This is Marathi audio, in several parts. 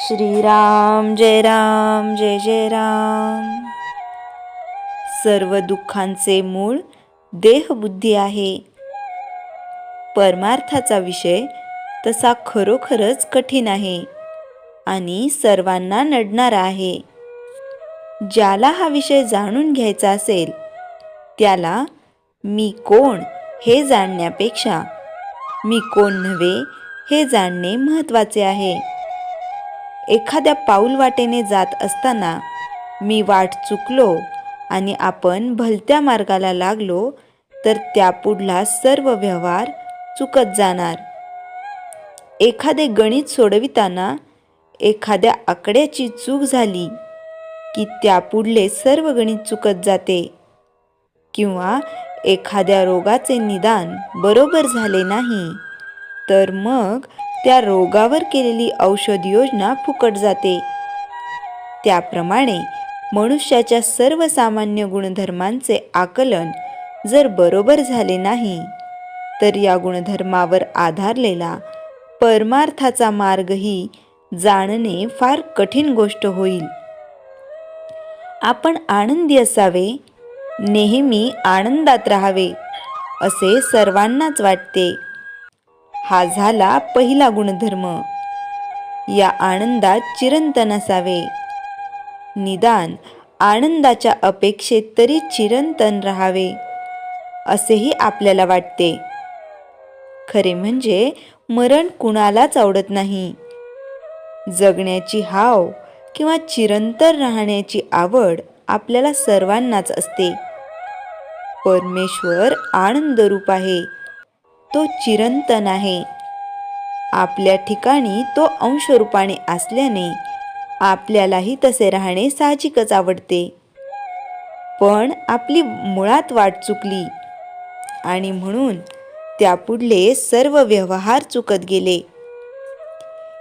श्रीराम जय जय राम. सर्व दुःखांचे मूळ देहबुद्धी आहे. परमार्थाचा विषय तसा खरोखरच कठीण आहे आणि सर्वांना नडणारा आहे. ज्याला हा विषय जाणून घ्यायचा असेल त्याला मी कोण हे जाणण्यापेक्षा मी कोण नव्हे हे जाणणे महत्त्वाचे आहे. एखाद्या पाऊल वाटेने जात असताना मी वाट चुकलो आणि आपण भलत्या मार्गाला लागलो तर त्यापुढला सर्व व्यवहार चुकत जाणार. एखादे गणित सोडविताना एखाद्या आकड्याची चूक झाली की त्यापुढले सर्व गणित चुकत जाते. किंवा एखाद्या रोगाचे निदान बरोबर झाले नाही तर मग त्या रोगावर केलेली औषध योजना फुकट जाते. त्याप्रमाणे मनुष्याच्या सर्वसामान्य गुणधर्मांचे आकलन जर बरोबर झाले नाही तर या गुणधर्मावर आधारलेला परमार्थाचा मार्गही जाणणे फार कठीण गोष्ट होईल. आपण आनंदी असावे, नेहमी आनंदात राहावे असे सर्वांनाच वाटते. हा झाला पहिला गुणधर्म. या आनंदात चिरंतन असावे. निदान आनंदाच्या अपेक्षेत तरी चिरंतन राहावे असेही आपल्याला वाटते. खरे म्हणजे मरण कुणालाच आवडत नाही. जगण्याची हाव किंवा चिरंतन राहण्याची आवड आपल्याला सर्वांनाच असते. परमेश्वर आनंदरूप आहे. तो चिरंतन आहे. आपल्या ठिकाणी तो अंशरूपाने असल्याने आपल्यालाही तसे राहणे साहजिकच आवडते. पण आपली मुळात वाट चुकली आणि म्हणून त्यापुढले सर्व व्यवहार चुकत गेले.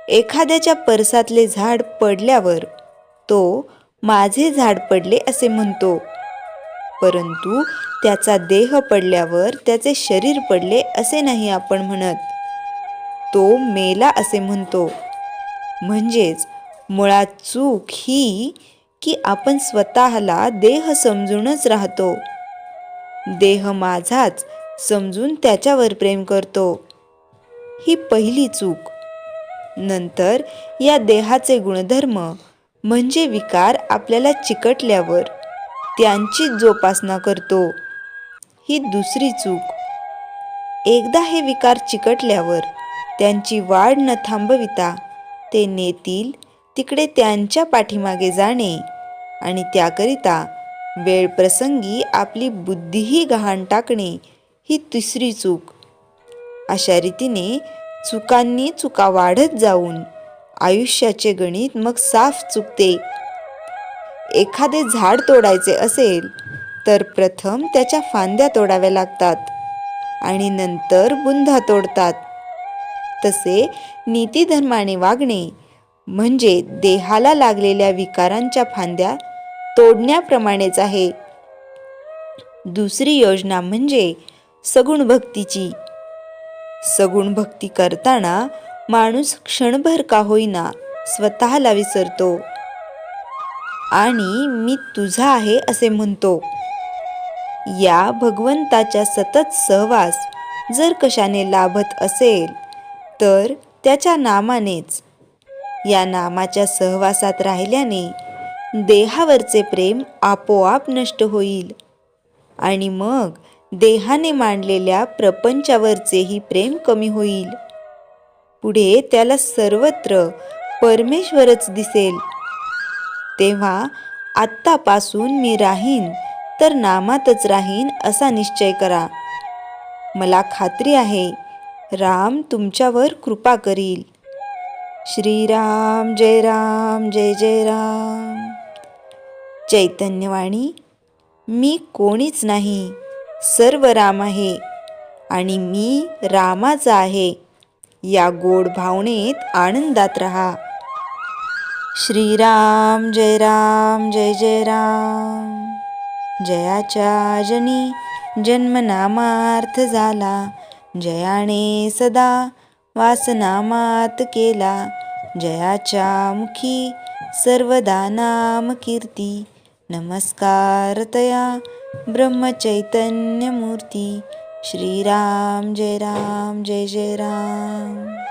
एखाद्याच्या परसातले झाड पडल्यावर तो माझे झाड पडले असे म्हणतो, परंतु त्याचा देह पडल्यावर त्याचे शरीर पडले असे नाही आपण म्हणत. तो मेला असे म्हणतो. म्हणजेच मुळात चूक ही की आपण स्वतःला देह समजूनच राहतो. देह माझाच समजून त्याच्यावर प्रेम करतो. ही पहिली चूक. नंतर या देहाचे गुणधर्म म्हणजे विकार आपल्याला चिकटल्यावर त्यांचीच जोपासना करतो. ही दुसरी चूक. एकदा हे विकार चिकटल्यावर त्यांची वाढ न थांबविता ते नेतील तिकडे त्यांच्या पाठीमागे जाणे आणि त्याकरिता वेळप्रसंगी आपली बुद्धीही गहाण टाकणे ही तिसरी चूक. अशा रीतीने चुकांनी चुका वाढत जाऊन आयुष्याचे गणित मग साफ चुकते. एखादे झाड तोडायचे असेल तर प्रथम त्याच्या फांद्या तोडाव्या लागतात आणि नंतर बुंधा तोडतात. तसे नीतिधर्माने वागणे म्हणजे देहाला लागलेल्या विकारांच्या फांद्या तोडण्याप्रमाणेच आहे. दुसरी योजना म्हणजे सगुण भक्तीची. सगुण भक्ती करताना माणूस क्षणभर का होईना स्वतःला विसरतो आणि मी तुझा आहे असे म्हणतो. या भगवंताच्या सतत सहवास जर कशाने लाभत असेल तर त्याच्या नामानेच. या नामाच्या सहवासात राहिल्याने देहावरचे प्रेम आपोआप नष्ट होईल आणि मग देहाने मांडलेल्या प्रपंचावरचेही प्रेम कमी होईल. पुढे त्याला सर्वत्र परमेश्वरच दिसेल. तेव्हा आत्तापासून मी राहीन तर नामातच राहीन असा निश्चय करा. मला खात्री आहे राम तुमच्यावर कृपा करील. श्रीराम जय जय राम. चैतन्यवाणी. मी कोणीच नाही, सर्व राम आहे आणि मी रामाचा आहे या गोड भावनेत आनंदात राहा. श्रीराम जय जय राम. जयाच्या जनी जन्मनामार्थ झाला, जयाने सदा वासनामात केला, जयाच्या मुखी सर्वदा नाम कीर्ती. नमस्कार तया ब्रह्मचैतन्यमूर्ती. श्रीराम जय राम जय जय राम.